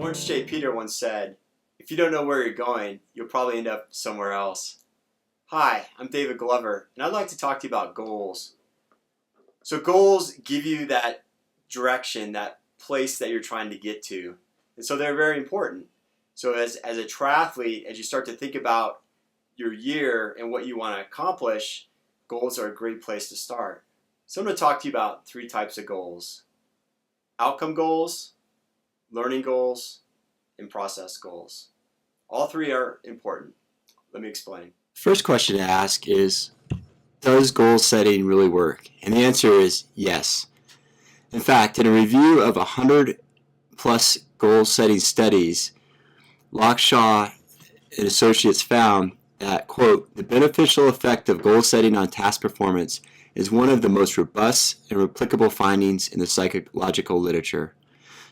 Orange J. Peter once said, "If you don't know where you're going, you'll probably end up somewhere else." Hi, I'm David Glover, and I'd like to talk to you about goals. So goals give you that direction, that place that you're trying to get to. And so they're very important. So as a triathlete, as you start to think about your year and what you want to accomplish, goals are a great place to start. So I'm going to talk to you about 3 types of goals: outcome goals, learning goals, and process goals. All 3 are important. Let me explain. First question to ask is, does goal setting really work? And the answer is yes. In fact, in a review of 100 plus goal setting studies, Lockshaw and Associates found that, quote, the beneficial effect of goal setting on task performance is one of the most robust and replicable findings in the psychological literature.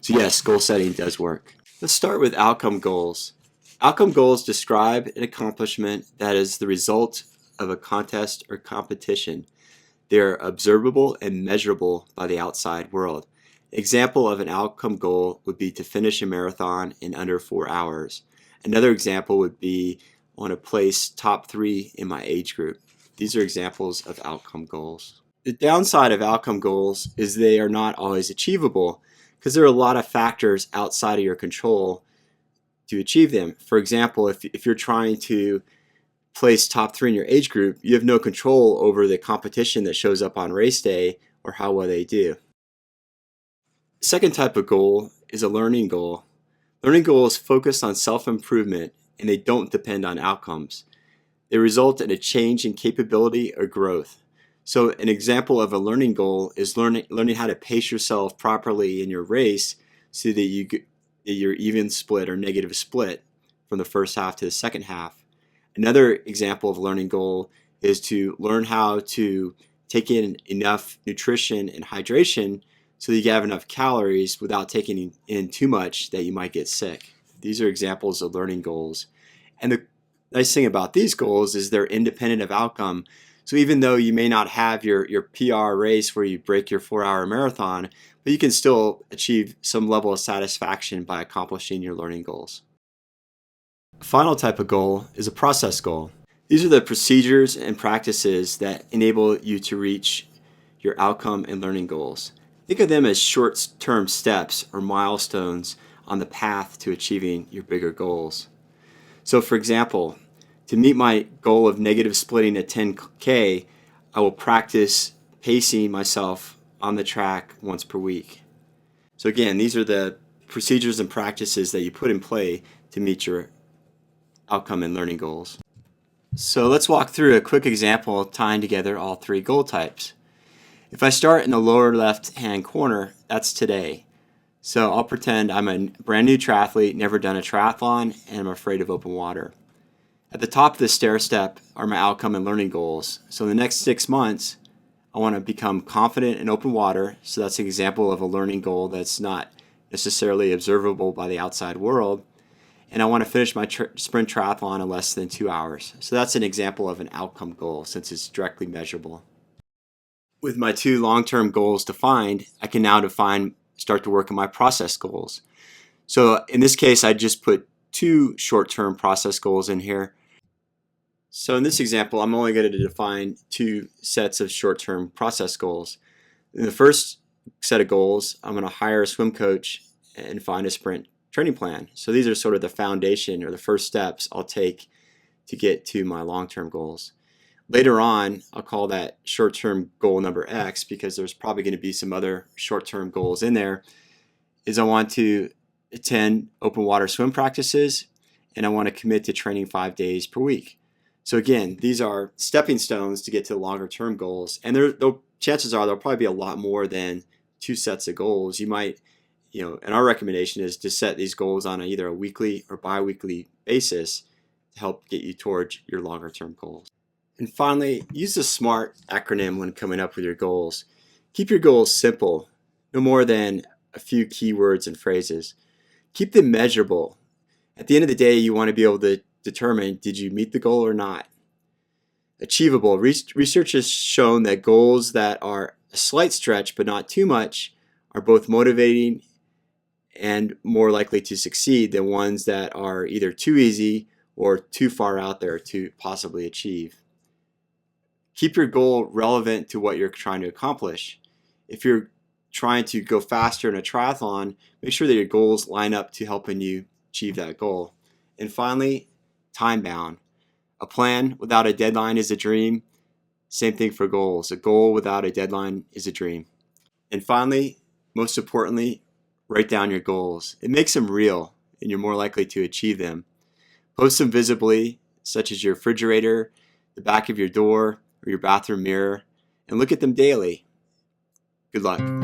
So yes, goal setting does work. Let's start with outcome goals. Outcome goals describe an accomplishment that is the result of a contest or competition. They are observable and measurable by the outside world. Example of an outcome goal would be to finish a marathon in under 4 hours. Another example would be I want to place top 3 in my age group. These are examples of outcome goals. The downside of outcome goals is they are not always achievable because there are a lot of factors outside of your control to achieve them. For example, if you're trying to place top 3 in your age group, you have no control over the competition that shows up on race day or how well they do. The second type of goal is a learning goal. Learning goals focus on self-improvement and they don't depend on outcomes. They result in a change in capability or growth. So an example of a learning goal is learning how to pace yourself properly in your race so that you're even split or negative split from the first half to the second half. Another example of a learning goal is to learn how to take in enough nutrition and hydration so that you have enough calories without taking in too much that you might get sick. These are examples of learning goals. And the nice thing about these goals is they're independent of outcome. So even though you may not have your PR race where you break your 4-hour marathon, but you can still achieve some level of satisfaction by accomplishing your learning goals. A final type of goal is a process goal. These are the procedures and practices that enable you to reach your outcome and learning goals. Think of them as short-term steps or milestones on the path to achieving your bigger goals. So for example, to meet my goal of negative splitting at 10K, I will practice pacing myself on the track once per week. So again, these are the procedures and practices that you put in play to meet your outcome and learning goals. So let's walk through a quick example tying together all 3 goal types. If I start in the lower left-hand corner, that's today. So I'll pretend I'm a brand new triathlete, never done a triathlon, and I'm afraid of open water. At the top of the stair step are my outcome and learning goals. So in the next 6 months, I want to become confident in open water. So that's an example of a learning goal that's not necessarily observable by the outside world. And I want to finish my sprint triathlon in less than 2 hours. So that's an example of an outcome goal since it's directly measurable. With my 2 long-term goals defined, I can now start to work on my process goals. So in this case, I just put 2 short-term process goals in here. So in this example, I'm only going to define 2 sets of short-term process goals. In the first set of goals, I'm going to hire a swim coach and find a sprint training plan. So these are sort of the foundation or the first steps I'll take to get to my long-term goals. Later on, I'll call that short-term goal number X because there's probably going to be some other short-term goals in there, is I want to attend open water swim practices and I want to commit to training 5 days per week. So again, these are stepping stones to get to longer term goals, and chances are there'll probably be a lot more than 2 sets of goals. You might, and our recommendation is to set these goals on either a weekly or bi-weekly basis to help get you towards your longer term goals. And finally, use the SMART acronym when coming up with your goals. Keep your goals simple, no more than a few keywords and phrases. Keep them measurable. At the end of the day, you want to be able to determine, did you meet the goal or not? Achievable. Research has shown that goals that are a slight stretch but not too much are both motivating and more likely to succeed than ones that are either too easy or too far out there to possibly achieve. Keep your goal relevant to what you're trying to accomplish. If you're trying to go faster in a triathlon, make sure that your goals line up to helping you achieve that goal. And finally, time bound. A plan without a deadline is a dream. Same thing for goals. A goal without a deadline is a dream. And finally, most importantly, write down your goals. It makes them real, and you're more likely to achieve them. Post them visibly, such as your refrigerator, the back of your door, or your bathroom mirror, and look at them daily. Good luck.